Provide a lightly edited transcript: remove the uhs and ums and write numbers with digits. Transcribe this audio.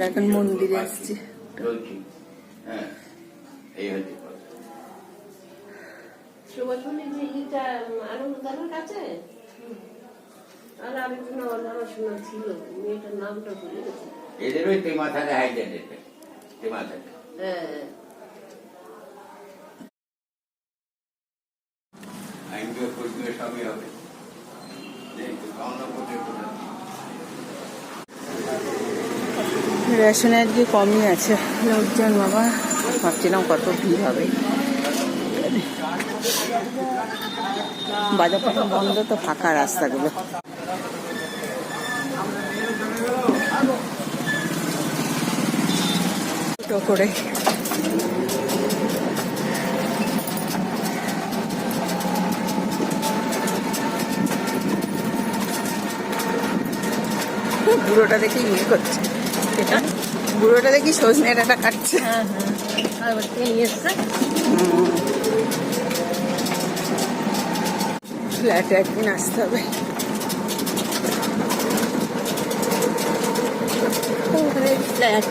আমরা এখন মন্দিরে আসছি। হ্যাঁ, এই হচ্ছে সুভাষপল্লী যে ইটা আনন্দদানের কাছে আর আরেকজন জানাশোনা ছিল, মেয়েটার নামটা ভুলে গেছে। এদের ওই তেমা থাকে হাইডেন্টের তেমা থাকে। হ্যাঁ, আইনগুলো করবে সবই হবে। রেশনে আজকে কমই আছে লোকজন। বাবা ভাবছিলাম কত ভিড় হবে। বাজার টাকা বন্ধ, তো ফাঁকা রাস্তাগুলো। টো করে বুড়োটা দেখে ইয়ে করছে, বুড়োটা দেখি সজনে ডাঁটা কাটছে। ফ্ল্যাটে একদিন আসতে হবে। ফ্ল্যাট